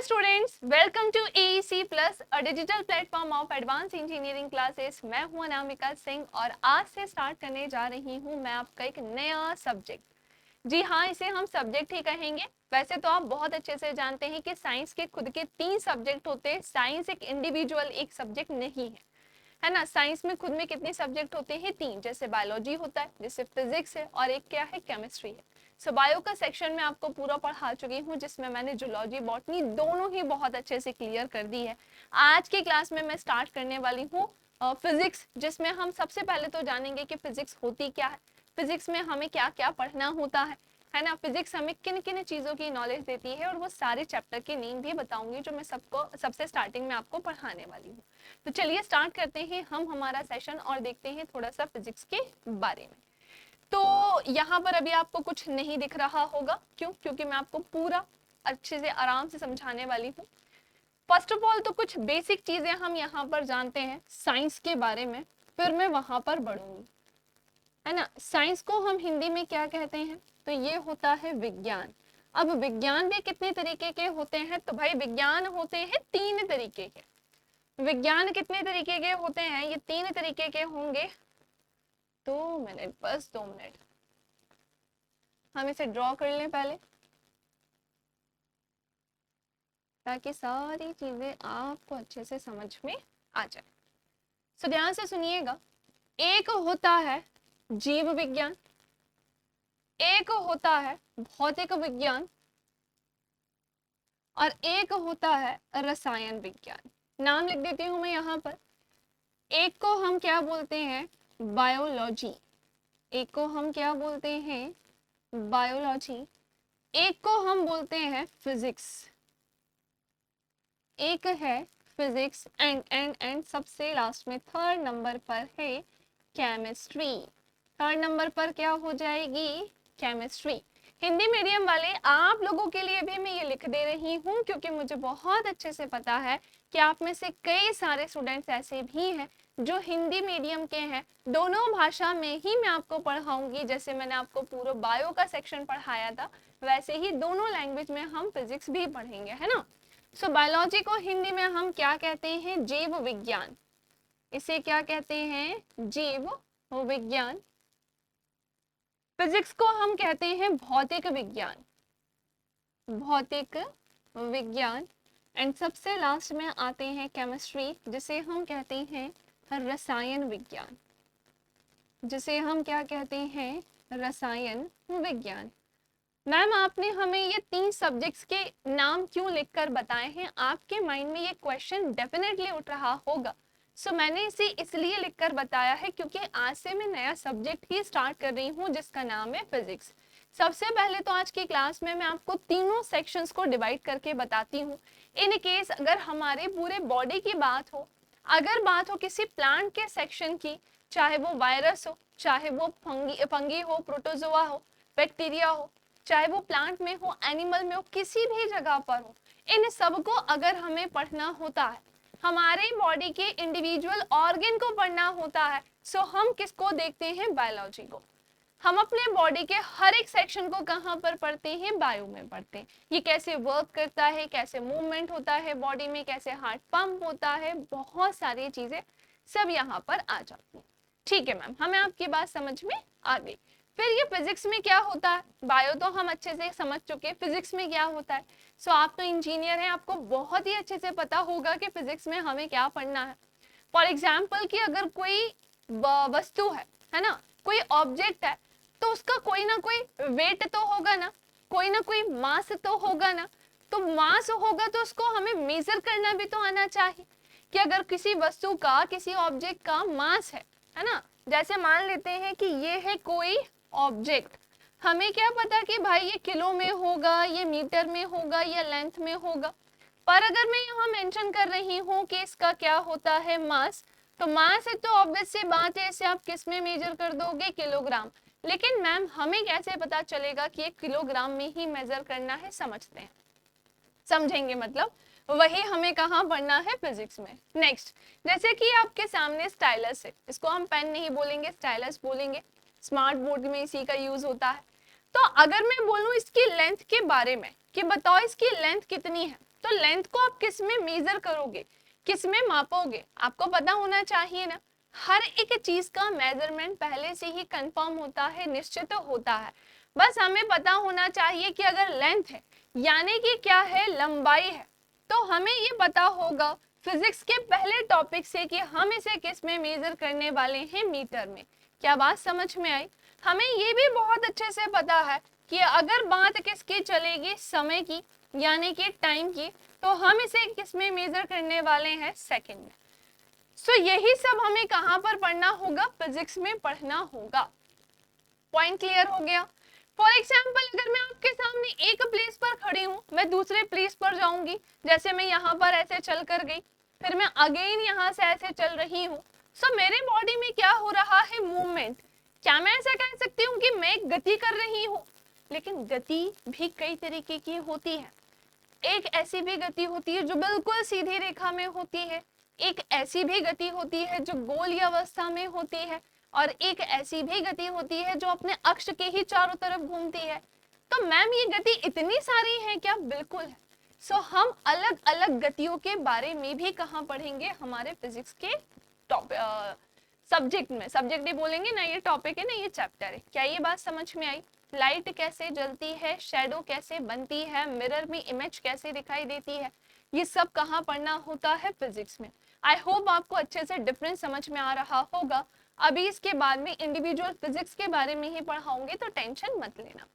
Students, welcome to AEC plus, a digital platform of advance engineering classes. मैं हूं अनामिका सिंह और आज से स्टार्ट करने जा रही हूं मैं आपका एक नया सब्जेक्ट। जी हाँ, इसे हम सब्जेक्ट ही कहेंगे। वैसे तो आप बहुत अच्छे से जानते हैं कि साइंस के खुद के 3 सब्जेक्ट होते हैं। साइंस एक इंडिविजुअल एक सब्जेक्ट नहीं है ना। साइंस में खुद में कितने सब्जेक्ट होते हैं? 3। जैसे बायोलॉजी होता है, जैसे फिजिक्स है, और एक क्या है? केमिस्ट्री है। सो बायो का सेक्शन में आपको पूरा पढ़ा चुकी हूँ, जिसमें मैंने जूलॉजी बॉटनी दोनों ही बहुत अच्छे से क्लियर कर दी है। आज की क्लास में मैं स्टार्ट करने वाली हूँ फिजिक्स, जिसमें हम सबसे पहले तो जानेंगे कि फिजिक्स होती क्या है, फिजिक्स में हमें क्या क्या पढ़ना होता है ना। फिजिक्स हमें किन किन चीज़ों की नॉलेज देती है, और वो सारे चैप्टर के नेम भी बताऊंगी जो मैं सबको सबसे स्टार्टिंग में आपको पढ़ाने वाली हूँ। तो चलिए स्टार्ट करते हैं हम हमारा सेशन और देखते हैं थोड़ा सा फिजिक्स के बारे में। तो यहाँ पर अभी आपको कुछ नहीं दिख रहा होगा, क्यों? क्योंकि मैं आपको पूरा अच्छे से आराम से समझाने वाली हूँ। फर्स्ट ऑफ ऑल तो कुछ बेसिक चीजें हम यहाँ पर जानते हैं साइंस के बारे में, फिर मैं वहां पर बढ़ूंगी, है ना। साइंस को हम हिंदी में क्या कहते हैं? तो ये होता है विज्ञान। अब विज्ञान भी कितने तरीके के होते हैं? तो भाई विज्ञान होते हैं 3 तरीके के। विज्ञान कितने तरीके के होते हैं? ये 3 तरीके के होंगे। 2 मिनट, बस 2 मिनट, हम इसे ड्रॉ कर लें पहले, ताकि सारी चीजें आपको अच्छे से समझ में आ जाए। सो ध्यान से सुनिएगा। एक होता है जीव विज्ञान, एक होता है भौतिक विज्ञान, और एक होता है रसायन विज्ञान। नाम लिख देती हूं मैं यहाँ पर। एक को हम क्या बोलते हैं? बायोलॉजी। एक को हम क्या बोलते हैं? बायोलॉजी। एक को हम बोलते हैं फिजिक्स। एक है फिजिक्स, एंड सबसे लास्ट में थर्ड नंबर पर है केमिस्ट्री। थर्ड नंबर पर क्या हो जाएगी? केमिस्ट्री। हिंदी मीडियम वाले आप लोगों के लिए भी मैं ये लिख दे रही हूँ, क्योंकि मुझे बहुत अच्छे से पता है कि आप में से कई सारे स्टूडेंट्स ऐसे भी हैं जो हिंदी मीडियम के हैं। दोनों भाषा में ही मैं आपको पढ़ाऊंगी। जैसे मैंने आपको पूरा बायो का सेक्शन पढ़ाया था, वैसे ही दोनों लैंग्वेज में हम फिजिक्स भी पढ़ेंगे, है ना। सो बायोलॉजी को हिंदी में हम क्या कहते हैं? जीव विज्ञान। इसे क्या कहते हैं? जीव विज्ञान। फिजिक्स को हम कहते हैं भौतिक विज्ञान। भौतिक विज्ञान। एंड सबसे लास्ट में आते हैं केमिस्ट्री, जिसे हम कहते हैं रसायन विज्ञान। जिसे हम क्या कहते हैं? रसायन विज्ञान। मैम आपने हमें ये 3 सब्जेक्ट्स के नाम क्यों लिखकर बताए हैं? आपके माइंड में ये क्वेश्चन डेफिनेटली उठ रहा होगा। सो मैंने इसे इसलिए लिखकर बताया है क्योंकि आज से मैं नया सब्जेक्ट ही स्टार्ट कर रही हूँ, जिसका नाम है फिजिक्स। सबसे पहले तो आज की क्लास में मैं आपको तीनों सेक्शंस को डिवाइड करके बताती हूँ। इन केस अगर हमारे पूरे बॉडी की बात हो, अगर बात हो किसी प्लांट के सेक्शन की, चाहे वो वायरस हो, चाहे वो फंगी हो, प्रोटोजोआ हो, बैक्टीरिया हो, चाहे वो प्लांट में हो, एनिमल में हो, किसी भी जगह पर हो, इन सबको अगर हमें पढ़ना होता है, हमारे बॉडी के इंडिविजुअल ऑर्गन को पढ़ना होता है, सो हम किसको देखते हैं? बायोलॉजी को। हम अपने बॉडी के हर एक सेक्शन को कहाँ पर पढ़ते हैं? बायो में पढ़ते हैं। ये कैसे वर्क करता है, कैसे मूवमेंट होता है बॉडी में, कैसे हार्ट पंप होता है, बहुत सारी चीजें सब यहाँ पर आ जाती हैं। ठीक है मैम, हमें आपकी बात समझ में आ गई। फिर ये फिजिक्स में क्या होता है? बायो तो हम अच्छे से समझ चुके हैं, फिजिक्स में क्या होता है? सो आप तो इंजीनियर हैं, आपको बहुत ही अच्छे से पता होगा कि फिजिक्स में हमें क्या पढ़ना है। फॉर एग्जाम्पल कि अगर कोई वस्तु है ना, कोई ऑब्जेक्ट है, तो उसका कोई ना कोई वेट तो होगा ना, कोई ना कोई मास तो होगा ना। तो मास होगा तो उसको हमें मेजर करना भी तो आना चाहिए कि अगर किसी वस्तु का, किसी ऑब्जेक्ट का मास है ना। जैसे मान लेते हैं कि ये है कोई ऑब्जेक्ट, हमें क्या पता कि भाई ये किलो में होगा, ये मीटर में होगा, या लेंथ में होगा। पर अगर मैं यहाँ मेंशन कर रही हूँ कि इसका क्या होता है? मास। तो मास है तो ऑब्वियस सी बात है, इसे आप किस में मेजर कर दोगे? किलोग्राम। लेकिन मैम हमें कैसे पता चलेगा कि ये किलोग्राम में ही मेजर करना है? समझते हैं, समझेंगे मतलब। वही हमें कहाँ पढ़ना है? फिजिक्स में। नेक्स्ट, जैसे कि आपके सामने स्टाइलस है, इसको हम पेन नहीं बोलेंगे, स्टाइलस बोलेंगे। स्मार्ट बोर्ड में इसी का यूज होता है। तो अगर मैं बोलूं इसकी लेंथ के बारे में कि बताओ इसकी लेंथ कितनी है, तो लेंथ को आप किस में मेजर करोगे, किस में मापोगे, आपको पता होना चाहिए ना। हर एक चीज का मेजरमेंट पहले से ही कंफर्म होता है, निश्चित होता है। बस हमें पता होना चाहिए कि अगर लेंथ है यानी कि क्या है, लंबाई है, तो हमें ये पता होगा फिजिक्स के पहले टॉपिक से कि हम इसे किस में मेजर करने वाले हैं, मीटर में। क्या बात समझ में आई? हमें ये भी बहुत अच्छे से पता है कि अगर बात किसकी चलेगी, समय की यानी कि टाइम की, तो हम इसे किस में मेजर करने वाले हैं, सेकंड में। सो यही सब हमें कहां पर पढ़ना होगा, फिजिक्स में पढ़ना होगा। पॉइंट क्लियर हो गया? फॉर एग्जाम्पल अगर मैं आपके सामने एक प्लेस पर खड़ी हूँ, मैं दूसरे प्लेस पर जाऊंगी, जैसे मैं यहाँ पर ऐसे चल कर गई, फिर मैं अगेन यहाँ से ऐसे चल रही हूँ, सो मेरे बॉडी में क्या हो रहा है, मूवमेंट। क्या मैं ऐसा कह सकती हूँ कि मैं गति कर रही हूँ? लेकिन गति भी कई तरीके की होती है। एक ऐसी भी गति होती है जो बिल्कुल सीधी रेखा में होती है, एक ऐसी भी गति होती है जो गोलीय अवस्था में होती है, और एक ऐसी भी गति होती है जो अपने अक्ष के ही चारों तरफ घूमती है। तो मैम ये गति इतनी सारी है क्या? बिल्कुल है। सो हम अलग अलग गतियों के बारे में भी कहाँ पढ़ेंगे, हमारे फिजिक्स के सब्जेक्ट में। सब्जेक्ट भी बोलेंगे ना, ये टॉपिक है ना, ये चैप्टर है। क्या ये बात समझ में आई? लाइट कैसे जलती है, शेडो कैसे बनती है, मिरर में इमेज कैसे दिखाई देती है, ये सब कहाँ पढ़ना होता है, फिजिक्स में। आई होप आपको अच्छे से डिफरेंस समझ में आ रहा होगा। अभी इसके बाद में इंडिविजुअल फिजिक्स के बारे में ही पढ़ाऊंगे, तो टेंशन मत लेना।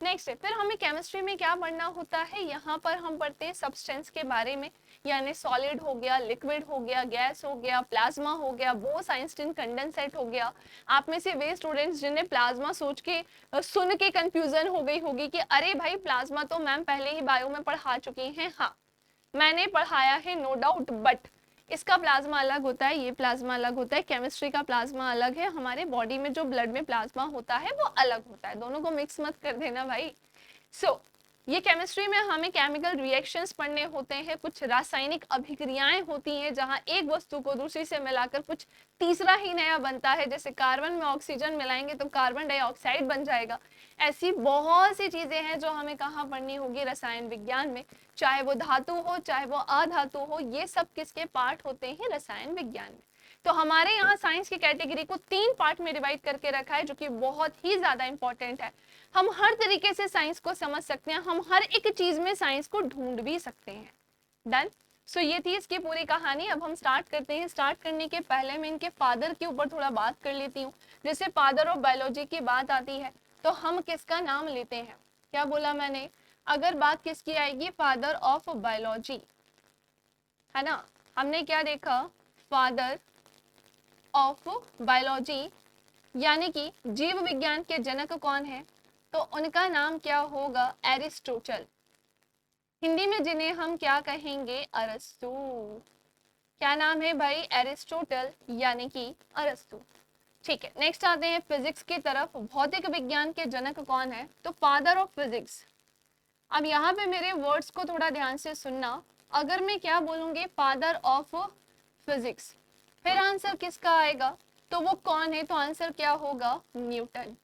नेक्स्ट है, फिर हमें केमिस्ट्री में क्या पढ़ना होता है, यहाँ पर हम पढ़ते हैं सब्सटेंस के बारे में, यानी सॉलिड हो गया, लिक्विड हो गया, गैस हो गया, प्लाज्मा हो गया, बोस आइंस्टीन कंडेंसेट हो गया। आप में से वे स्टूडेंट्स जिन्हें प्लाज्मा सोच के सुन के कंफ्यूजन हो गई होगी कि अरे भाई प्लाज्मा तो मैम पहले ही बायो में पढ़ा चुकी हैं। हाँ, मैंने पढ़ाया है, नो डाउट, बट इसका प्लाज्मा अलग होता है, ये प्लाज्मा अलग होता है, केमिस्ट्री का प्लाज्मा अलग है, हमारे बॉडी में जो ब्लड में प्लाज्मा होता है वो अलग होता है, दोनों को मिक्स मत कर देना भाई। सो ये केमिस्ट्री में हमें केमिकल रिएक्शंस पढ़ने होते हैं, कुछ रासायनिक अभिक्रियाएं होती हैं जहां एक वस्तु को दूसरी से मिलाकर कुछ तीसरा ही नया बनता है। जैसे कार्बन में ऑक्सीजन मिलाएंगे तो कार्बन डाइऑक्साइड बन जाएगा। ऐसी बहुत सी चीजें हैं जो हमें कहाँ पढ़नी होगी, रसायन विज्ञान में। चाहे वो धातु हो चाहे वो अधातु हो, ये सब किसके पार्ट होते हैं, रसायन विज्ञान में। तो हमारे यहाँ साइंस की कैटेगरी को 3 पार्ट में डिवाइड करके रखा है, जो कि बहुत ही ज्यादा इंपॉर्टेंट है। हम हर तरीके से साइंस को समझ सकते हैं, हम हर एक चीज में साइंस को ढूंढ भी सकते हैं। डन। सो ये थी इसकी पूरी कहानी। अब हम स्टार्ट करते हैं। स्टार्ट करने के पहले मैं इनके फादर के ऊपर थोड़ा बात कर लेती हूँ। जैसे फादर ऑफ बायोलॉजी की बात आती है तो हम किसका नाम लेते हैं? क्या बोला मैंने? अगर बात किसकी आएगी, फादर ऑफ बायोलॉजी, है ना। हमने क्या देखा, फादर ऑफ बायोलॉजी यानी कि जीव विज्ञान के जनक कौन है, तो उनका नाम क्या होगा, एरिस्टोटल। हिंदी में जिन्हें हम क्या कहेंगे, अरस्तु। क्या नाम है भाई, एरिस्टोटल यानी कि अरस्तु। ठीक है, नेक्स्ट आते हैं फिजिक्स की तरफ। भौतिक विज्ञान के जनक कौन है, तो फादर ऑफ फिजिक्स। अब यहाँ पे मेरे वर्ड्स को थोड़ा ध्यान से सुनना। अगर मैं क्या बोलूंगी, फादर ऑफ फिजिक्स, फिर आंसर किसका आएगा, तो वो कौन है, तो आंसर क्या होगा, न्यूटन,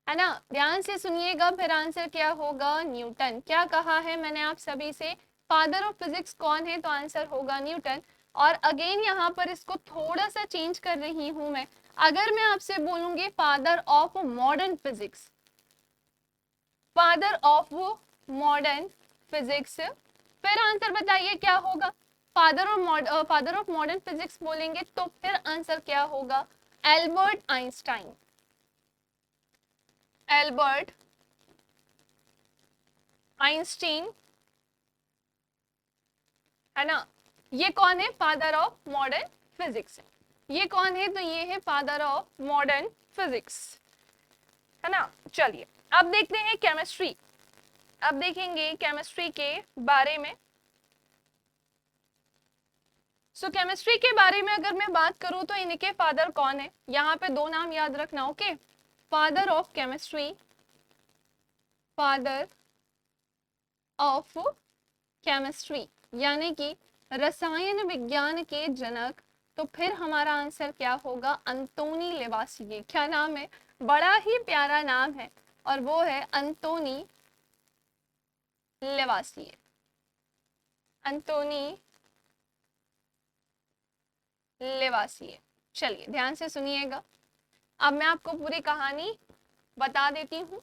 है ना। ध्यान से सुनिएगा, फिर आंसर क्या होगा, न्यूटन। क्या कहा है मैंने आप सभी से, फादर ऑफ फिजिक्स कौन है, तो आंसर होगा न्यूटन। और अगेन यहाँ पर इसको थोड़ा सा चेंज कर रही हूं मैं। अगर मैं आपसे बोलूंगी father of modern physics, father of modern physics, फिर आंसर बताइए क्या होगा। फादर ऑफ मॉडर्न फिजिक्स बोलेंगे तो फिर आंसर क्या होगा, एल्बर्ट आइंस्टाइन, एल्बर्ट आइंस्टीन, है ना। ये कौन है, फादर ऑफ मॉडर्न फिजिक्स। ये कौन है, तो ये है फादर ऑफ मॉडर्न फिजिक्स, है ना। चलिए अब देखते हैं केमिस्ट्री। अब देखेंगे केमिस्ट्री के बारे में। सो केमिस्ट्री के बारे में अगर मैं बात करूं तो इनके फादर कौन है, यहाँ पे 2 नाम याद रखना, okay. Father of chemistry, father of chemistry यानी कि रसायन विज्ञान के जनक, तो फिर हमारा आंसर क्या होगा, अंतोनी लेवासिए। क्या नाम है, बड़ा ही प्यारा नाम है, और वो है अंतोनी लेवासिए। अंतोनी लेवासिए। चलिए ध्यान से सुनिएगा। अब मैं आपको पूरी कहानी बता देती हूँ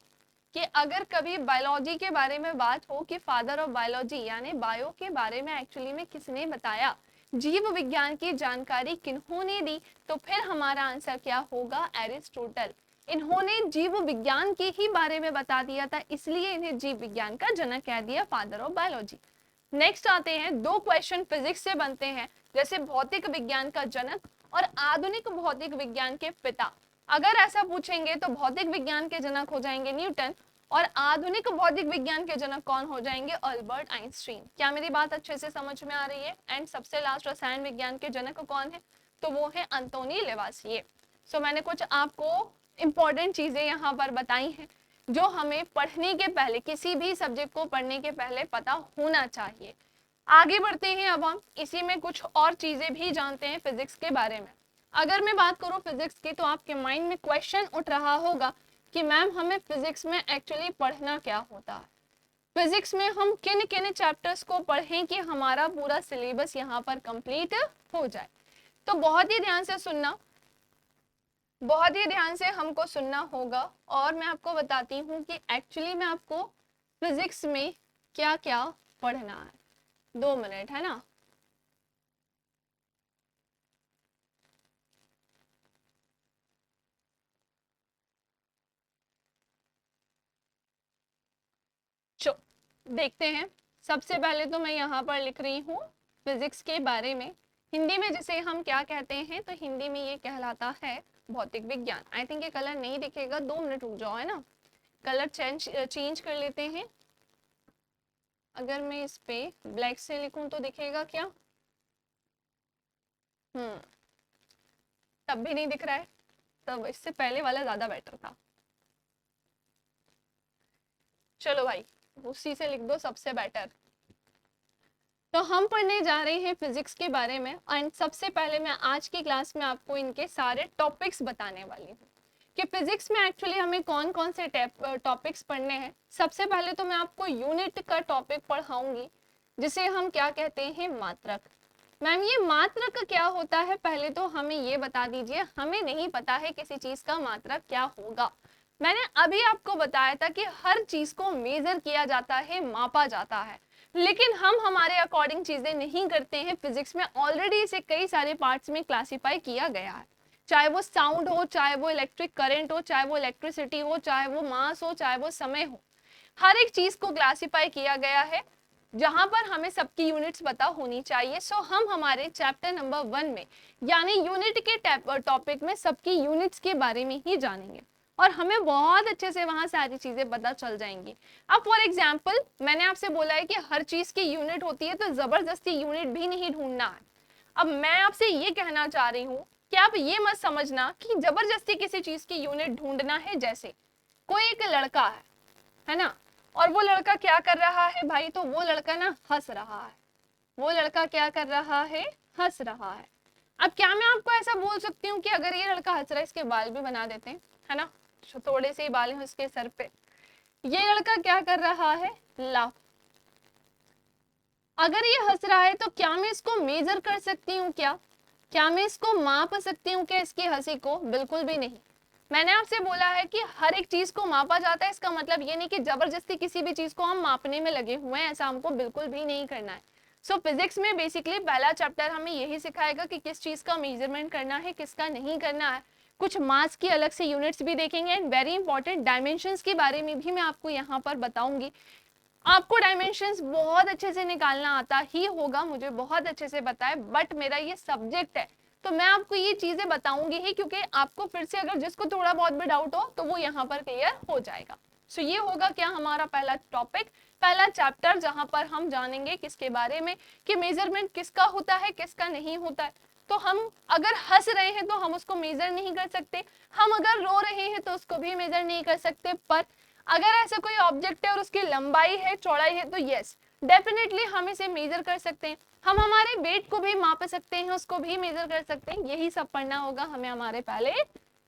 कि अगर कभी बायोलॉजी के बारे में बात हो कि फादर ऑफ बायोलॉजी यानी बायो के बारे में एक्चुअली में किसने बताया, जीव विज्ञान की जानकारी किन्होंने दी, तो फिर हमारा आंसर क्या होगा, एरिस्टोटल। इन्होंने जीव विज्ञान के ही बारे में बता दिया था, इसलिए इन्हें जीव विज्ञान का जनक कह दिया, फादर ऑफ बायोलॉजी। नेक्स्ट आते हैं, दो क्वेश्चन फिजिक्स से बनते हैं, जैसे भौतिक विज्ञान का जनक और आधुनिक भौतिक विज्ञान के पिता। अगर ऐसा पूछेंगे तो भौतिक विज्ञान के जनक हो जाएंगे न्यूटन और आधुनिक भौतिक विज्ञान के जनक कौन हो जाएंगे, अल्बर्ट आइंस्टीन। क्या मेरी बात अच्छे से समझ में आ रही है? एंड सबसे लास्ट रसायन विज्ञान के जनक कौन है, तो वो है अंतोनी लेवासिए। सो मैंने कुछ आपको इंपॉर्टेंट चीजें यहाँ पर बताई हैं जो हमें पढ़ने के पहले, किसी भी सब्जेक्ट को पढ़ने के पहले पता होना चाहिए। आगे बढ़ते हैं, अब हम इसी में कुछ और चीजें भी जानते हैं फिजिक्स के बारे में। अगर मैं बात करूं फिजिक्स की, तो आपके माइंड में क्वेश्चन उठ रहा होगा कि मैम हमें फिजिक्स में एक्चुअली पढ़ना क्या होता है, फिजिक्स में हम किन किन चैप्टर्स को पढ़ें कि हमारा पूरा सिलेबस यहाँ पर कंप्लीट हो जाए। तो बहुत ही ध्यान से सुनना, बहुत ही ध्यान से हमको सुनना होगा और मैं आपको बताती हूँ कि एक्चुअली में आपको फिजिक्स में क्या क्या पढ़ना है। 2 मिनट है ना। चलो देखते हैं। सबसे पहले तो मैं यहाँ पर लिख रही हूँ फिजिक्स के बारे में, हिंदी में जिसे हम क्या कहते हैं, तो हिंदी में ये कहलाता है भौतिक विज्ञान। आई थिंक ये कलर नहीं दिखेगा, 2 मिनट रुक जाओ, है ना। कलर चेंज कर लेते हैं। अगर मैं इस पे ब्लैक से लिखूं तो दिखेगा क्या? तब भी नहीं दिख रहा है, तब इससे पहले वाला ज्यादा बेटर था। चलो भाई उसी से लिख दो, सबसे बेटर। तो हम पढ़ने जा रहे हैं फिजिक्स के बारे में एंड सबसे पहले मैं आज की क्लास में आपको इनके सारे टॉपिक्स बताने वाली हूँ कि फिजिक्स में एक्चुअली हमें कौन कौन से टॉपिक्स पढ़ने हैं। सबसे पहले तो मैं आपको यूनिट का टॉपिक पढ़ाऊंगी जिसे हम क्या कहते हैं, मात्रक। मैम ये मात्रक क्या होता है, पहले तो हमें ये बता दीजिए, हमें नहीं पता है किसी चीज का मात्रक क्या होगा। मैंने अभी आपको बताया था कि हर चीज को मेजर किया जाता है, मापा जाता है, लेकिन हम हमारे अकॉर्डिंग चीजें नहीं करते हैं। फिजिक्स में ऑलरेडी इसे कई सारे पार्ट्स में क्लासिफाई किया गया है, चाहे वो साउंड हो, चाहे वो इलेक्ट्रिक करंट हो, चाहे वो इलेक्ट्रिसिटी हो, चाहे वो मास हो, चाहे वो समय हो, हर एक चीज को क्लासिफाई किया गया है जहां पर हमें सबकी यूनिट्स पता होनी चाहिए। सो हम हमारे चैप्टर नंबर 1 में यानी यूनिट के टॉपिक में सबकी यूनिट्स के बारे में ही जानेंगे और हमें बहुत अच्छे से वहां सारी चीजें पता चल जाएंगी। अब फॉर एग्जाम्पल मैंने आपसे बोला है कि हर चीज की यूनिट होती है, तो जबरदस्ती यूनिट भी नहीं ढूंढना है। अब मैं आपसे ये कहना चाह रही हूँ कि आप ये मत समझना कि जबरदस्ती किसी चीज की यूनिट ढूंढना है। जैसे कोई एक लड़का है ना, और वो लड़का क्या कर रहा है भाई, तो वो लड़का ना हंस रहा है। वो लड़का क्या कर रहा है, हंस रहा है। अब क्या मैं आपको ऐसा बोल सकती हूँ कि अगर ये लड़का हंस रहा है इसके बाल भी बना देते हैं, है ना, थोड़े से ही बाल हैं उसके सर पे। ये लड़का क्या कर रहा है, लाफ। अगर ये हंस रहा है तो क्या मैं इसको मेजर कर सकती हूँ, क्या मैं इसको माप सकती हूँ क्या इसकी हंसी को? बिल्कुल भी नहीं। मैंने आपसे बोला है कि हर एक चीज को मापा जाता है, इसका मतलब ये नहीं कि जबरदस्ती किसी भी चीज को हम मापने में लगे हुए हैं, ऐसा हमको बिल्कुल भी नहीं करना है। सो फिजिक्स में बेसिकली पहला चैप्टर हमें यही सिखाएगा कि किस चीज का मेजरमेंट करना है, किसका नहीं करना है। कुछ मास की अलग से यूनिट्स भी देखेंगे एंड वेरी इंपॉर्टेंट डायमेंशंस के बारे में भी मैं आपको यहाँ पर बताऊंगी। आपको डायमेंशंस बहुत अच्छे से निकालना आता ही होगा, मुझे बहुत अच्छे से पता है, बट मेरा ये सब्जेक्ट है तो मैं आपको ये चीजें बताऊंगी ही, क्योंकि आपको फिर से अगर जिसको थोड़ा बहुत भी डाउट हो तो वो यहाँ पर क्लियर हो जाएगा। सो ये होगा क्या हमारा पहला टॉपिक, पहला चैप्टर, जहां पर हम जानेंगे किसके बारे में कि मेजरमेंट किसका होता है, किसका नहीं होता है। तो हम अगर हंस रहे हैं तो हम उसको मेजर नहीं कर सकते, हम अगर रो रहे हैं तो उसको भी मेजर नहीं कर सकते, पर अगर ऐसा कोई ऑब्जेक्ट है और उसकी लंबाई है, चौड़ाई है, तो यस डेफिनेटली हम इसे मेजर कर सकते हैं। हम हमारे वेट को भी माप सकते हैं, उसको भी मेजर कर सकते हैं। यही सब पढ़ना होगा हमें हमारे पहले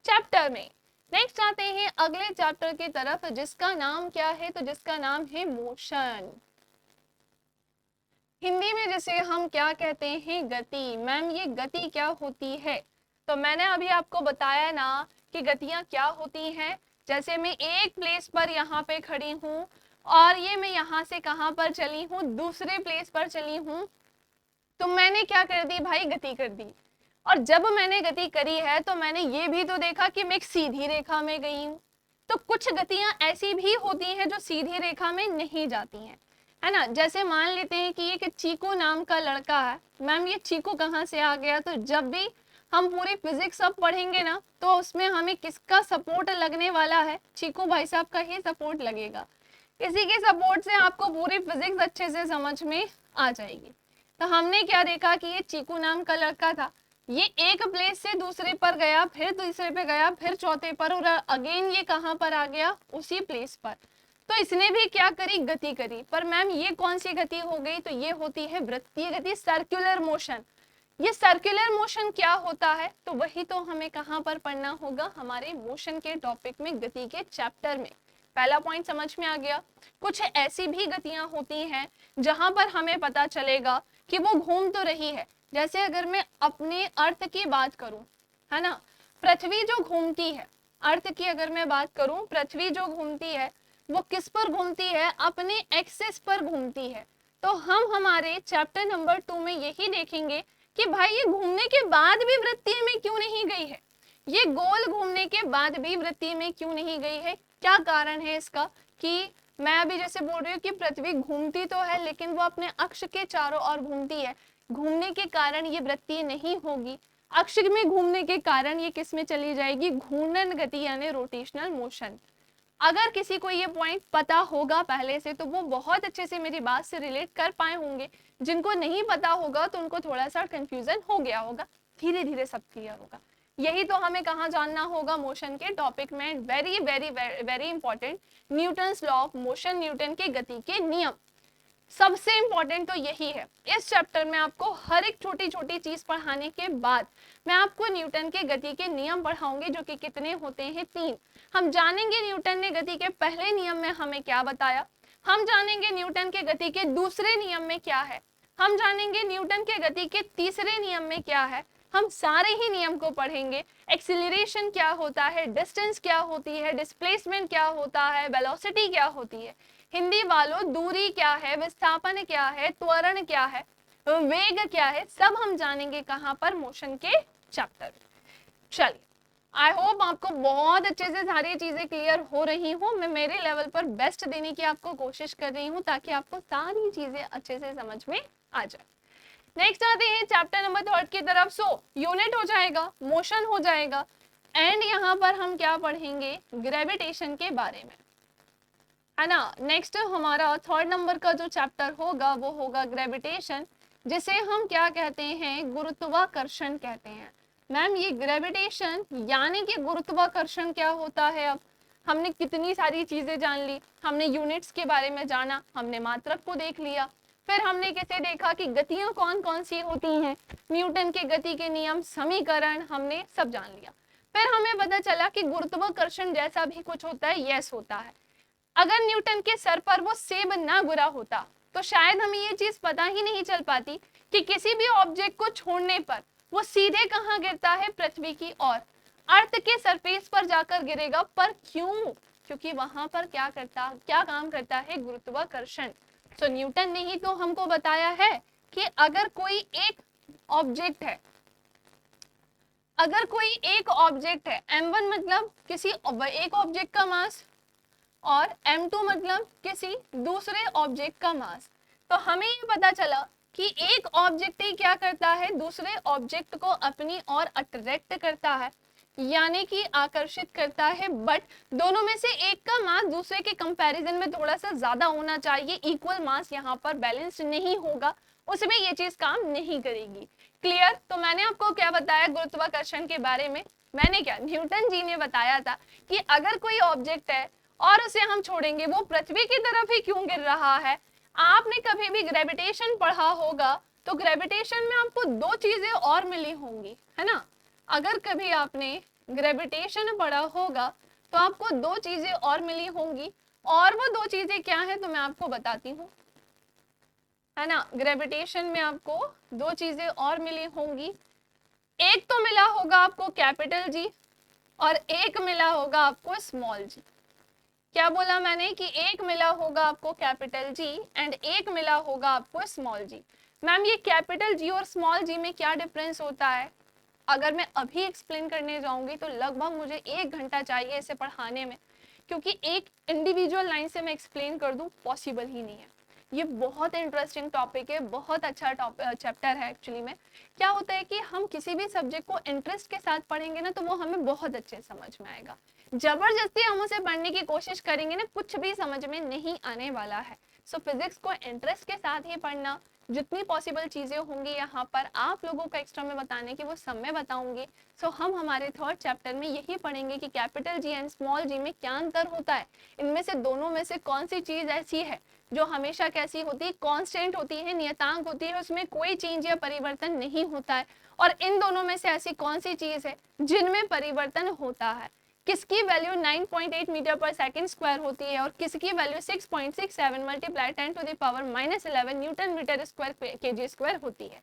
चैप्टर में। नेक्स्ट आते हैं अगले चैप्टर की तरफ, जिसका नाम क्या है, तो जिसका नाम है मोशन। हिंदी में जिसे हम क्या कहते हैं, गति। मैम ये गति क्या होती है? तो मैंने अभी आपको बताया ना कि गतियां क्या होती हैं। जैसे मैं एक प्लेस पर यहाँ पे खड़ी हूँ और ये मैं यहाँ से कहाँ पर चली हूँ, दूसरे प्लेस पर चली हूँ, तो मैंने क्या कर दी भाई, गति कर दी। और जब मैंने गति करी है तो मैंने ये भी तो देखा कि मैं एक सीधी रेखा में गई हूँ। तो कुछ गतियां ऐसी भी होती हैं जो सीधी रेखा में नहीं जाती हैं, है ना। जैसे मान लेते हैं कि एक चीकू नाम का लड़का है। मैम ये चीकू कहाँ से आ गया? तो जब भी हम पूरी फिजिक्स अब पढ़ेंगे ना तो उसमें हमें किसका सपोर्ट लगने वाला है? चीकू भाई साहब का ही सपोर्ट लगेगा। इसी के सपोर्ट से आपको पूरी फिजिक्स अच्छे से समझ में आ जाएगी। तो हमने क्या देखा कि ये चीकू नाम का लड़का था, ये एक प्लेस से दूसरे पर गया, फिर तीसरे पे गया, फिर चौथे पर, और अगेन ये कहाँ पर आ गया? उसी प्लेस पर। तो इसने भी क्या करी? गति करी। पर मैम ये कौन सी गति हो गई? तो ये होती है वृत्तीय गति, सर्कुलर मोशन। ये सर्कुलर मोशन क्या होता है? तो वही तो हमें कहाँ पर पढ़ना होगा? हमारे मोशन के टॉपिक में, गति के चैप्टर में। पहला पॉइंट समझ में आ गया। कुछ ऐसी भी गतियां होती हैं जहां पर हमें पता चलेगा कि वो घूम तो रही है। जैसे अगर मैं अपने अर्थ की बात करूं, है ना, पृथ्वी जो घूमती है, अर्थ की अगर मैं बात करूं, पृथ्वी जो घूमती है वो किस पर घूमती है? अपने एक्सिस पर घूमती है। तो हम हमारे चैप्टर नंबर 2 में यही देखेंगे कि भाई ये घूमने के बाद भी वृत्तीय में क्यों नहीं गई है, ये गोल घूमने के बाद भी वृत्तीय में क्यों नहीं गई है, क्या कारण है इसका? कि मैं अभी जैसे बोल रही हूँ कि पृथ्वी घूमती तो है लेकिन वो अपने अक्ष के चारों ओर घूमती है, घूमने के कारण ये वृत्तीय नहीं होगी। अक्ष में घूमने के कारण ये किस में चली जाएगी? घूर्णन गति यानी रोटेशनल मोशन। अगर किसी को ये पॉइंट पता होगा पहले से तो वो बहुत अच्छे से मेरी बात से रिलेट कर पाए होंगे। जिनको नहीं पता होगा तो उनको थोड़ा सा कंफ्यूजन हो गया होगा, धीरे धीरे सब क्लियर होगा। यही तो हमें कहाँ जानना होगा? मोशन के टॉपिक में। Very very very important, Newton's law of motion, Newton के गति के नियम। सबसे इंपॉर्टेंट तो यही है। इस चैप्टर में आपको हर एक छोटी छोटी चीज पढ़ाने के बाद मैं आपको न्यूटन के गति के नियम पढ़ाऊंगी, जो कि कितने होते हैं? 3। हम जानेंगे न्यूटन ने गति के पहले नियम में हमें क्या बताया, हम जानेंगे न्यूटन के गति के दूसरे नियम में क्या है, हम जानेंगे न्यूटन के गति के तीसरे नियम में क्या है। हम सारे ही नियम को पढ़ेंगे। एक्सीलरेशन क्या होता है, डिस्टेंस क्या होती है, डिस्प्लेसमेंट क्या होता है, वेलोसिटी क्या होती है, हिंदी वालों दूरी क्या है, विस्थापन क्या है, त्वरण क्या है, वेग क्या है, सब हम जानेंगे कहाँ पर? मोशन के चैप्टर। चलिए, आई होप आपको बहुत अच्छे से सारी चीजें क्लियर हो रही हूँ। मैं मेरे लेवल पर बेस्ट देने की आपको कोशिश कर रही हूँ ताकि आपको सारी चीजें अच्छे से समझ में आ जाए। नेक्स्ट आते हैं चैप्टर नंबर 3 की तरफ। सो यूनिट हो जाएगा, मोशन हो जाएगा, एंड यहाँ पर हम क्या पढ़ेंगे? ग्रेविटेशन के बारे में, है ना। नेक्स्ट हमारा 3rd नंबर का जो चैप्टर होगा वो होगा ग्रेविटेशन, जिसे हम क्या कहते हैं? गुरुत्वाकर्षण कहते हैं। मैम ये ग्रेविटेशन यानी कि गुरुत्वाकर्षण क्या होता है? अब हमने कितनी सारी चीजें जान ली, हमने यूनिट्स के बारे में जाना, हमने मात्रक को देख लिया, फिर हमने कैसे देखा कि गतियां कौन कौन सी होती हैं, न्यूटन के गति के नियम, समीकरण, हमने सब जान लिया। फिर हमें पता चला कि गुरुत्वाकर्षण जैसा भी कुछ होता है, यस होता है। अगर न्यूटन के सर पर वो सेब ना गिरा होता तो शायद हमें ये चीज पता ही नहीं चल पाती कि किसी भी ऑब्जेक्ट को छोड़ने पर वो सीधे कहाँ गिरता है? पृथ्वी की ओर, अर्थ के सरफेस पर जाकर गिरेगा। पर क्यों? क्योंकि वहां पर क्या काम करता है? गुरुत्वाकर्षण। तो न्यूटन ने ही तो हमको बताया है कि अगर कोई एक ऑब्जेक्ट है, m1 मतलब किसी एक ऑब्जेक्ट का मास, और m2 मतलब किसी दूसरे ऑब्जेक्ट का मास, तो हमें ये पता चला कि एक ऑब्जेक्ट ही क्या करता है? दूसरे ऑब्जेक्ट को अपनी ओर अट्रैक्ट करता है, यानी कि आकर्षित करता है। बट दोनों में से एक का मास दूसरे के कंपैरिजन में थोड़ा सा ज्यादा होना चाहिए, इक्वल मास यहाँ पर बैलेंस नहीं होगा, उसमें ये चीज काम नहीं करेगी। क्लियर? तो मैंने आपको क्या बताया गुरुत्वाकर्षण के बारे में? मैंने क्या, न्यूटन जी ने बताया था कि अगर कोई ऑब्जेक्ट है और उसे हम छोड़ेंगे, वो पृथ्वी की तरफ ही क्यों गिर रहा है। आपने कभी भी ग्रेविटेशन पढ़ा होगा तो ग्रेविटेशन में आपको 2 चीजें और मिली होंगी, है ना। अगर कभी आपने ग्रेविटेशन पढ़ा होगा तो आपको 2 चीजें और मिली होंगी, और वो 2 चीजें क्या है तो मैं आपको बताती हूँ। है ना। ग्रेविटेशन में आपको दो चीजें और मिली होंगी, एक तो मिला होगा आपको कैपिटल जी और एक मिला होगा आपको स्मॉल जी। क्या बोला मैंने कि एक मिला होगा आपको कैपिटल जी एंड एक मिला होगा आपको स्मॉल जी। मैम ये कैपिटल जी और स्मॉल जी में क्या डिफरेंस होता है, अगर मैं अभी एक्सप्लेन करने जाऊंगी तो लगभग मुझे 1 घंटा चाहिए इसे पढ़ाने में, क्योंकि एक इंडिविजुअल लाइन से मैं एक्सप्लेन कर दूं पॉसिबल ही नहीं है। ये बहुत इंटरेस्टिंग टॉपिक है, बहुत अच्छा चैप्टर है एक्चुअली में। क्या होता है कि हम किसी भी सब्जेक्ट को इंटरेस्ट के साथ पढ़ेंगे ना तो वो हमें बहुत अच्छे समझ में आएगा। जबरदस्ती हम उसे पढ़ने की कोशिश करेंगे ना, कुछ भी समझ में नहीं आने वाला है। सो फिजिक्स को इंटरेस्ट के साथ ही पढ़ना, जितनी पॉसिबल चीजें होंगी यहाँ पर आप लोगों को एक्स्ट्रा में बताने की वो सब मैं बताऊंगी। सो हम हमारे थर्ड चैप्टर में यही पढ़ेंगे कि कैपिटल जी एंड स्मॉल जी में क्या अंतर होता है, इनमें से दोनों में से कौन सी चीज ऐसी है जो हमेशा कैसी होती है, कांस्टेंट होती है, नियतांक होती है, उसमें कोई चेंज या परिवर्तन नहीं होता है, और इन दोनों में से ऐसी कौन सी चीज है जिनमें परिवर्तन होता है। किसकी value 9.8 metre per second square होती है और किसकी value 6.67 multiply 10 to the power -11 newton metre square KG square होती है।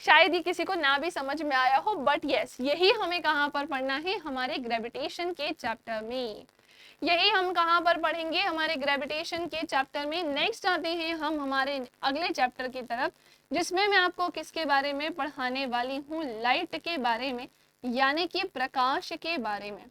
शायद ये किसी को ना भी समझ में आया हो, बट यस यही हमें कहाँ पर पढ़ना है, हमारे ग्रेविटेशन के चैप्टर में। यही हम कहाँ पर पढ़ेंगे, हमारे ग्रेविटेशन के चैप्टर में। नेक्स्ट आते हैं हम हमारे अगले चैप्टर की तरफ, जिसमें मैं आपको किसके बारे में पढ़ाने वाली हूँ, लाइट के बारे में, यानी कि प्रकाश के बारे में।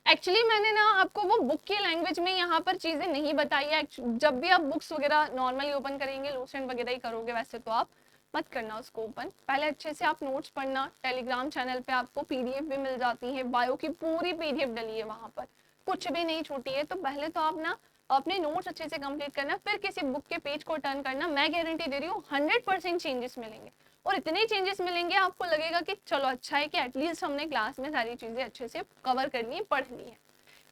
एक्चुअली मैंने ना आपको वो बुक की लैंग्वेज में यहाँ पर चीजें नहीं बताई है। जब भी आप बुक्स वगैरह नॉर्मली ओपन करेंगे, लूसेंट वगैरह ही करोगे, वैसे तो आप मत करना उसको ओपन, पहले अच्छे से आप नोट्स पढ़ना। टेलीग्राम चैनल पे आपको पीडीएफ भी मिल जाती है, बायो की पूरी पीडीएफ डली है वहां पर, कुछ भी नहीं छूटी है। तो पहले तो आप ना अपने नोट्स अच्छे से कंप्लीट करना, फिर किसी बुक के पेज को टर्न करना। मैं गारंटी दे रही हूँ 100% चेंजेस मिलेंगे, और इतने चेंजेस मिलेंगे आपको लगेगा कि चलो अच्छा है कि एटलीस्ट हमने क्लास में सारी चीजें अच्छे से कवर कर ली, पढ़ ली है।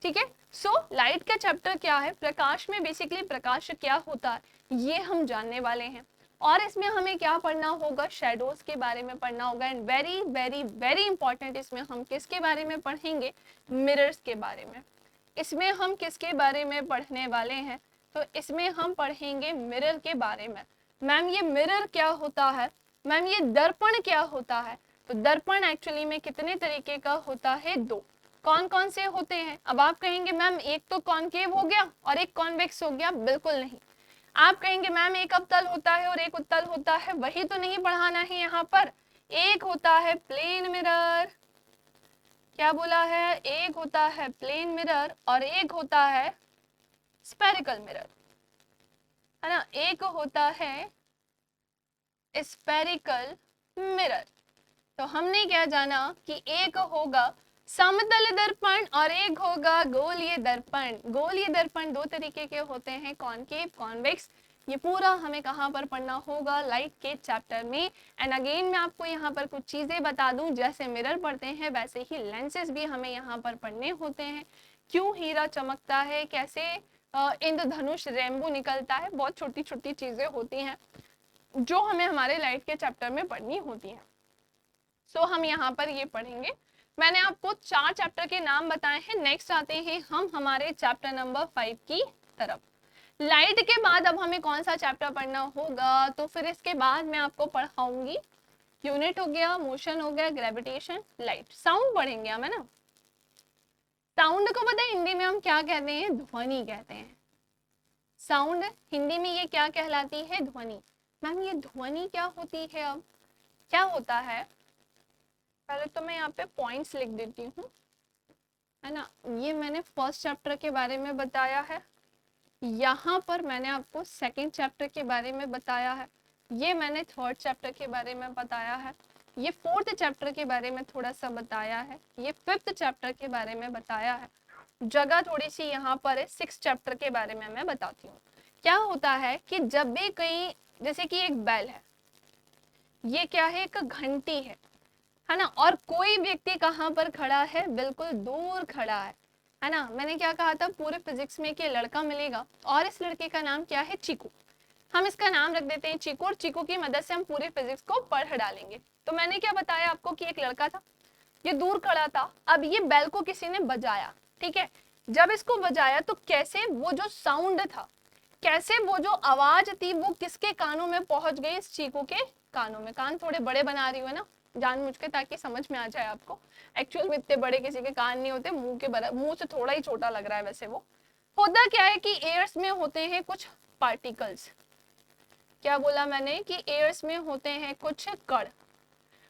ठीक है। सो लाइट का चैप्टर क्या है, प्रकाश में बेसिकली प्रकाश क्या होता है ये हम जानने वाले हैं, और इसमें हमें क्या पढ़ना होगा, शेडोज के बारे में पढ़ना होगा। And very very very important, इसमें हम किसके बारे में पढ़ेंगे, मिरर्स के बारे में। इसमें हम किसके बारे में पढ़ने वाले हैं, तो इसमें हम पढ़ेंगे मिरर के बारे में। मैम ये मिरर क्या होता है, मैम ये दर्पण क्या होता है, तो दर्पण एक्चुअली में कितने तरीके का होता है, दो। कौन कौन से होते हैं, अब आप कहेंगे मैम एक तो कॉनकेव हो गया और एक कॉन्वेक्स हो गया, बिल्कुल नहीं। आप कहेंगे मैम एक अवतल होता है और एक उत्तल होता है, वही तो नहीं पढ़ाना है यहाँ पर। एक होता है प्लेन मिरर, क्या बोला है, एक होता है प्लेन मिरर और एक होता है स्फेरिकल मिरर, है ना। एक होता है स्फेरिकल मिरर। तो हमने क्या जाना कि एक होगा समतल दर्पण और एक होगा गोलीय दर्पण। गोलीय दर्पण दो तरीके के होते हैं, कॉनकेव, कॉन्वेक्स। ये पूरा हमें कहाँ पर पढ़ना होगा, लाइट के चैप्टर में। एंड अगेन मैं आपको यहाँ पर कुछ चीजें बता दूं, जैसे मिरर पढ़ते हैं वैसे ही लेंसेज भी हमें यहाँ पर पढ़ने होते हैं। क्यों हीरा चमकता है, कैसे इंद्रधनुष रेनबो निकलता है, बहुत छोटी छोटी चीजें होती हैं जो हमें हमारे लाइट के चैप्टर में पढ़नी होती है। सो हम यहाँ पर ये पढ़ेंगे। मैंने आपको 4 चैप्टर के नाम बताए हैं। नेक्स्ट आते हैं हम हमारे चैप्टर नंबर 5 की तरफ। लाइट के बाद अब हमें कौन सा चैप्टर पढ़ना होगा, तो फिर इसके बाद मैं आपको पढ़ाऊंगी यूनिट हो गया, मोशन हो गया, ग्रेविटेशन, लाइट। साउंड पढ़ेंगे हम, है ना। साउंड को पता है हिंदी में हम क्या कहते हैं, ध्वनि कहते हैं। साउंड हिंदी में ये क्या कहलाती है, ध्वनि। मैम ये ध्वनि क्या होती है, अब क्या होता है, पहले तो मैं यहाँ पे पॉइंट्स लिख देती हूँ, है ना। ये मैंने फर्स्ट चैप्टर के बारे में बताया है, यहाँ पर मैंने आपको सेकंड चैप्टर के बारे में बताया है, ये मैंने थर्ड चैप्टर के बारे में बताया है, ये फोर्थ चैप्टर के बारे में थोड़ा सा बताया है, ये फिफ्थ चैप्टर के बारे में बताया है। जगह थोड़ी सी यहाँ पर है, सिक्स चैप्टर के बारे में मैं बताती हूँ। क्या होता है कि जब भी कहीं, जैसे कि एक बेल है, ये क्या है, एक घंटी है ना, और कोई व्यक्ति कहाँ पर खड़ा है, बिल्कुल दूर खड़ा है ना। मैंने क्या कहा था पूरे फिजिक्स में कि लड़का मिलेगा और इस लड़के का नाम क्या है, चीकू। हम इसका नाम रख देते हैं चीकू, और चीकू की मदद से हम पूरे फिजिक्स को पढ़ डालेंगे। तो मैंने क्या बताया आपको कि एक लड़का था, ये दूर खड़ा था, अब ये बेल को किसी ने बजाया, ठीक है। जब इसको बजाया तो कैसे वो जो साउंड था, कैसे वो जो आवाज थी वो किसके कानों में पहुंच गई, इस चीकू के कानों में। कान थोड़े बड़े बना रही हूँ ना जानबूझ के, ताकि समझ में आ जाए आपको। एक्चुअल में इतने बड़े किसी के कान नहीं होते, मुंह के बराबर, मुंह से थोड़ा ही छोटा लग रहा है वैसे वो। होता क्या है कि एयर्स में होते हैं कुछ पार्टिकल्स। क्या बोला मैंने कि एयर्स में होते हैं कुछ कण,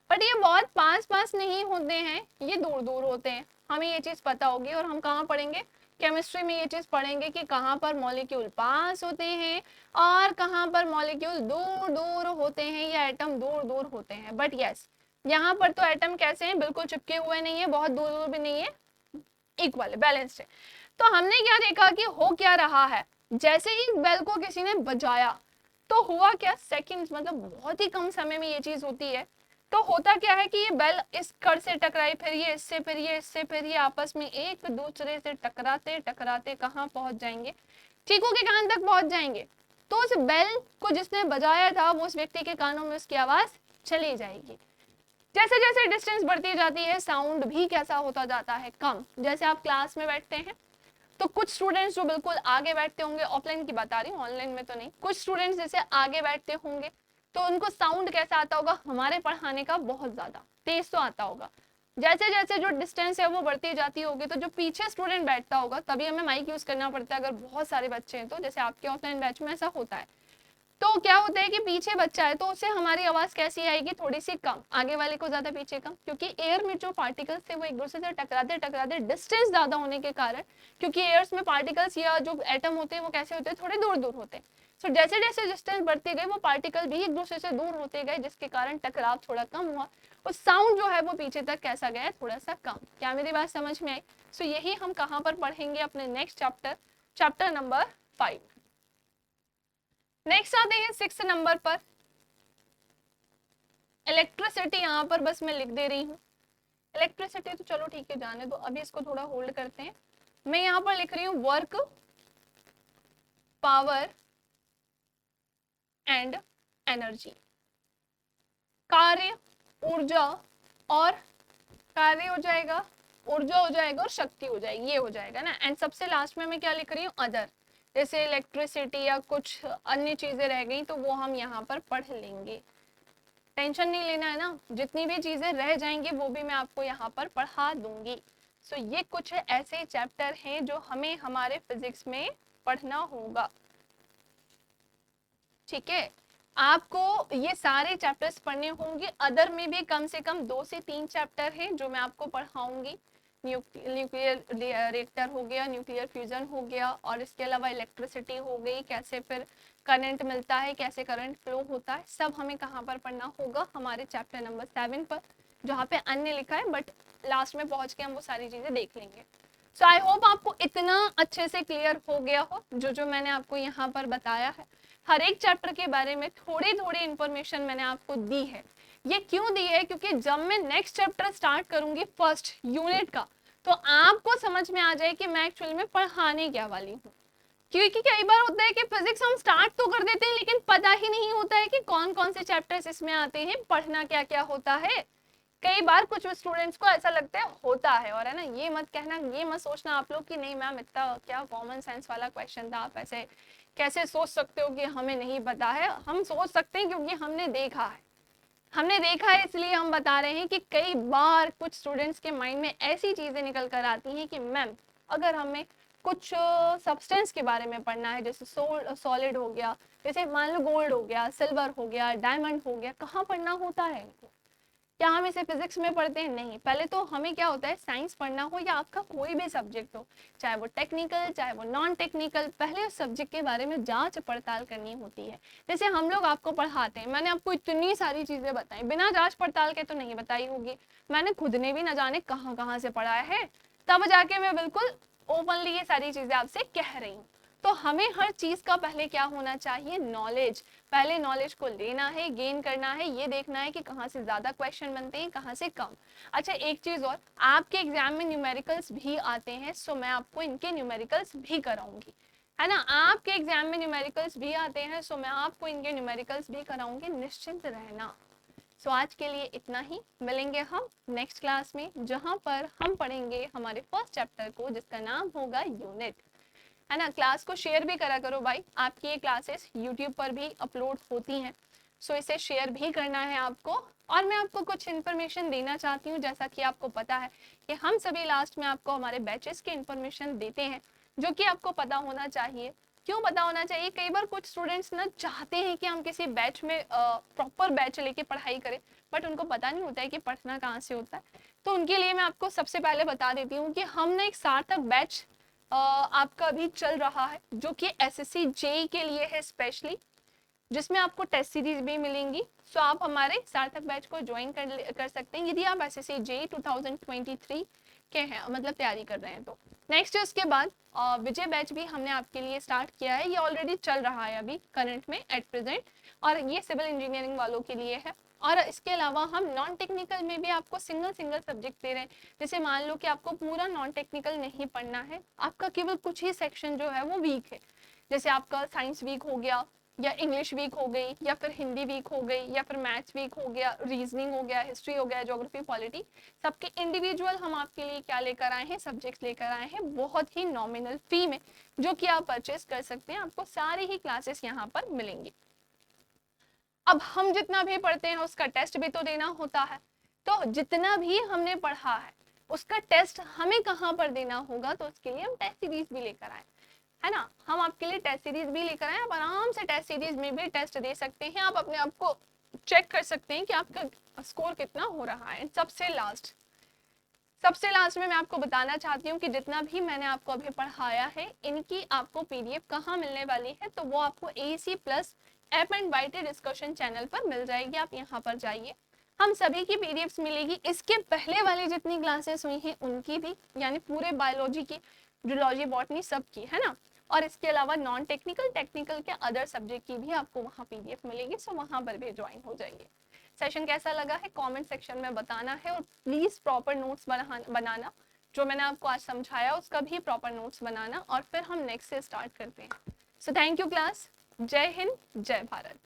बट ये बहुत पास पास नहीं होते हैं, ये दूर दूर होते हैं। हमें ये चीज पता होगी, और हम कहाँ पढ़ेंगे, केमिस्ट्री में ये चीज पढ़ेंगे कि कहाँ पर मॉलिक्यूल पास होते हैं और कहाँ पर मॉलिक्यूल दूर दूर होते हैं, या एटम दूर दूर होते हैं। बट यस, यहाँ पर तो एटम कैसे हैं, बिल्कुल चिपके हुए नहीं है, बहुत दूर दूर भी नहीं है, इक्वल है, बैलेंस्ड है। तो हमने क्या देखा कि हो क्या रहा है, जैसे ही बेल को किसी ने बजाया तो हुआ क्या, सेकंड्स, मतलब बहुत ही कम समय में ये चीज होती है। तो होता क्या है कि ये बेल इस कड़ से टकराई, फिर ये इससे, फिर ये इससे, फिर ये आपस में एक दूसरे से टकराते टकराते कहाँ पहुंच जाएंगे, चीकू के कान तक पहुंच जाएंगे। तो उस बेल को जिसने बजाया था वो उस व्यक्ति के कानों में उसकी आवाज चली जाएगी। जैसे जैसे डिस्टेंस बढ़ती जाती है साउंड भी कैसा होता जाता है, कम। जैसे आप क्लास में बैठते हैं तो कुछ स्टूडेंट्स जो बिल्कुल आगे बैठते होंगे, ऑफलाइन की बता रही हूँ, ऑनलाइन में तो नहीं, कुछ स्टूडेंट्स जैसे आगे बैठते होंगे तो उनको साउंड कैसा आता होगा, हमारे पढ़ाने का बहुत ज्यादा तेज तो आता होगा। जैसे जैसे जो डिस्टेंस है वो बढ़ती जाती होगी, तो जो पीछे स्टूडेंट बैठता होगा, तभी हमें माइक यूज करना पड़ता है अगर बहुत सारे बच्चे हैं तो, जैसे आपके ऑफलाइन बैच में ऐसा होता है। तो क्या होता है कि पीछे बच्चा है तो उससे हमारी आवाज कैसी आएगी, थोड़ी सी कम, आगे वाले को ज्यादा, पीछे कम, क्योंकि एयर में जो पार्टिकल्स थे वो एक दूसरे से टकराते टकराते डिस्टेंस ज्यादा होने के कारण, क्योंकि एयर्स में पार्टिकल्स या जो एटम होते हैं वो कैसे होते हैं, थोड़े दूर दूर होते हैं। तो जैसे जैसे डिस्टेंस बढ़ती गई वो पार्टिकल भी एक दूसरे से दूर होते गए, जिसके कारण टकराव थोड़ा कम हुआ और साउंड जो है वो पीछे तक कैसा गया, थोड़ा सा कम। क्या मेरी बात समझ में आई? सो यही हम कहाँ पर पढ़ेंगे, अपने next chapter, chapter number 5। Next आते हैं 6 नंबर पर, इलेक्ट्रिसिटी। यहाँ पर बस मैं लिख दे रही हूँ इलेक्ट्रिसिटी, तो चलो ठीक है जाने दो, अभी इसको थोड़ा होल्ड करते हैं। मैं यहाँ पर लिख रही हूँ वर्क, पावर एंड एनर्जी। कार्य, ऊर्जा, और कार्य हो जाएगा, ऊर्जा हो जाएगा और शक्ति हो जाएगी, ये हो जाएगा ना। एंड सबसे लास्ट में मैं क्या लिख रही हूँ, अदर, जैसे इलेक्ट्रिसिटी या कुछ अन्य चीजें रह गई तो वो हम यहाँ पर पढ़ लेंगे। टेंशन नहीं लेना है ना, जितनी भी चीजें रह जाएंगी वो भी मैं आपको यहाँ पर पढ़ा दूंगी। सो ये कुछ ऐसे चैप्टर हैं जो हमें हमारे फिजिक्स में पढ़ना होगा, ठीक है। आपको ये सारे चैप्टर्स पढ़ने होंगे, अदर में भी कम से कम 2 से 3 चैप्टर हैं जो मैं आपको पढ़ाऊंगी। न्यूक्लियर रिएक्टर हो गया, न्यूक्लियर फ्यूजन हो गया, और इसके अलावा इलेक्ट्रिसिटी हो गई, कैसे फिर करंट मिलता है, कैसे करंट फ्लो होता है, सब हमें कहाँ पर पढ़ना होगा, हमारे चैप्टर नंबर 7 पर, जहाँ पे अन्य लिखा है, बट लास्ट में पहुंच के हम वो सारी चीजें देख लेंगे। सो आई होप आपको इतना अच्छे से क्लियर हो गया हो जो जो मैंने आपको यहाँ पर बताया है। हर एक चैप्टर के बारे में थोड़ी थोड़ी इंफॉर्मेशन मैंने आपको दी है। ये क्यों दी है, क्योंकि जब मैं नेक्स्ट चैप्टर स्टार्ट करूंगी फर्स्ट यूनिट का, तो आपको समझ में आ जाए कि मैं एक्चुअल में पढ़ाने क्या वाली हूँ। क्योंकि कई बार होता है कि फिजिक्स हम स्टार्ट तो कर देते हैं लेकिन पता ही नहीं होता है कि कौन कौन से चैप्टर्स इसमें आते हैं, पढ़ना क्या क्या होता है। कई बार कुछ स्टूडेंट्स को ऐसा लगता है होता है, और है ना, ये मत कहना, ये मत सोचना आप लोग कि नहीं मैम इतना क्या कॉमन सेंस वाला क्वेश्चन था, आप ऐसे कैसे सोच सकते हो कि हमें नहीं पता है। हम सोच सकते हैं क्योंकि हमने देखा है, हमने देखा है इसलिए हम बता रहे हैं कि कई बार कुछ स्टूडेंट्स के माइंड में ऐसी चीजें निकल कर आती हैं कि मैम अगर हमें कुछ सब्सटेंस के बारे में पढ़ना है, जैसे सॉलिड हो गया, जैसे मान लो गोल्ड हो गया, सिल्वर हो गया, डायमंड हो गया, कहाँ पढ़ना होता है इनको? क्या हम इसे फिजिक्स में पढ़ते हैं? नहीं। पहले तो हमें क्या होता है, साइंस पढ़ना हो या आपका कोई भी सब्जेक्ट हो, चाहे वो टेक्निकल चाहे वो नॉन टेक्निकल, पहले उस सब्जेक्ट के बारे में जांच पड़ताल करनी होती है। जैसे हम लोग आपको पढ़ाते हैं, मैंने आपको इतनी सारी चीजें बताई, बिना जांच पड़ताल के तो नहीं बताई होगी, मैंने खुद ने भी न जाने कहाँ कहाँ से पढ़ाया है, तब जाके मैं बिल्कुल ओपनली ये सारी चीजें आपसे कह रही हूँ। तो हमें हर चीज का पहले क्या होना चाहिए, नॉलेज। पहले नॉलेज को लेना है, गेन करना है, ये देखना है कि कहाँ से ज्यादा क्वेश्चन बनते हैं, कहाँ से कम। अच्छा एक चीज और, आपके एग्जाम में न्यूमेरिकल्स भी आते हैं, सो मैं आपको इनके न्यूमेरिकल्स भी कराऊंगी, है ना। आपके एग्जाम में न्यूमेरिकल्स भी आते हैं, सो मैं आपको इनके न्यूमेरिकल्स भी कराऊंगी, निश्चिंत रहना। सो आज के लिए इतना ही, मिलेंगे हम नेक्स्ट क्लास में जहां पर हम पढ़ेंगे हमारे फर्स्ट चैप्टर को, जिसका नाम होगा यूनिट। है ना। क्लास को शेयर भी करा करो भाई, आपकी ये क्लासेस यूट्यूब पर भी अपलोड होती हैं, सो इसे शेयर भी करना है आपको। और मैं आपको कुछ इन्फॉर्मेशन देना चाहती हूँ, जैसा कि आपको पता है कि हम सभी लास्ट में आपको हमारे बैचेस की इन्फॉर्मेशन देते हैं, जो कि आपको पता होना चाहिए। क्यों पता होना चाहिए, कई बार कुछ स्टूडेंट्स ना चाहते हैं कि हम किसी बैच में प्रॉपर बैच लेके पढ़ाई करें, बट उनको पता नहीं होता है कि पढ़ना कहाँ से होता है। तो उनके लिए मैं आपको सबसे पहले बता देती हूँ कि हमने एक सार्थक बैच आपका अभी चल रहा है, जो कि एसएससी जेई के लिए है स्पेशली, जिसमें आपको टेस्ट सीरीज भी मिलेंगी। सो आप हमारे सार्थक बैच को ज्वाइन कर सकते हैं यदि आप एसएससी जेई 2023 के हैं, मतलब तैयारी कर रहे हैं तो। नेक्स्ट उसके बाद विजय बैच भी हमने आपके लिए स्टार्ट किया है, ये ऑलरेडी चल रहा है अभी करंट में एट प्रेजेंट, और ये सिविल इंजीनियरिंग वालों के लिए है। और इसके अलावा हम नॉन टेक्निकल में भी आपको सिंगल सब्जेक्ट दे रहे हैं। जैसे मान लो कि आपको पूरा नॉन टेक्निकल नहीं पढ़ना है, आपका केवल कुछ ही सेक्शन जो है वो वीक है, जैसे आपका साइंस वीक हो गया, या इंग्लिश वीक हो गई, या फिर हिंदी वीक हो गई, या फिर मैथ्स वीक हो गया, रीजनिंग हो गया, हिस्ट्री हो गया, ज्योग्राफी, पॉलिटी, सबके इंडिविजुअल हम आपके लिए क्या लेकर आए हैं, सब्जेक्ट्स लेकर आए हैं बहुत ही नॉमिनल फी में, जो कि आप परचेस कर सकते हैं। आपको सारी ही क्लासेस यहाँ पर मिलेंगी। अब हम जितना भी पढ़ते हैं उसका टेस्ट भी तो देना होता है, तो जितना भी हमने पढ़ा है उसका टेस्ट हमें कहाँ पर देना होगा, तो उसके लिए हम टेस्ट सीरीज भी लेकर आए, है ना। हम आपके लिए टेस्ट सीरीज भी लेकर आए, आप आराम से टेस्ट सीरीज में भी टेस्ट दे सकते हैं, आप अपने आप को चेक कर सकते हैं कि आपका स्कोर कितना हो रहा है। सबसे लास्ट में मैं आपको बताना चाहती हूँ कि जितना भी मैंने आपको अभी पढ़ाया है, इनकी आपको पीडीएफ कहाँ मिलने वाली है, तो वो आपको AC plus app and bite discussion channel पर मिल जाएगी। आप यहाँ पर जाइए, हम सभी की पीडीएफ्स मिलेगी। इसके पहले वाली जितनी क्लासेस हुई हैं उनकी भी, यानी पूरे बायोलॉजी की, जूलॉजी, बॉटनी, सब की, है ना। और इसके अलावा नॉन टेक्निकल, टेक्निकल के अदर सब्जेक्ट की भी आपको वहाँ पीडीएफ मिलेगी, सो वहाँ पर भी ज्वाइन हो जाइए। सेशन कैसा लगा है कमेंट सेक्शन में बताना है, और प्लीज प्रॉपर नोट्स बनाना, जो मैंने आपको आज समझाया उसका भी प्रॉपर नोट्स बनाना, और फिर हम नेक्स्ट से स्टार्ट करते हैं। सो थैंक यू क्लास, जय हिंद, जय भारत।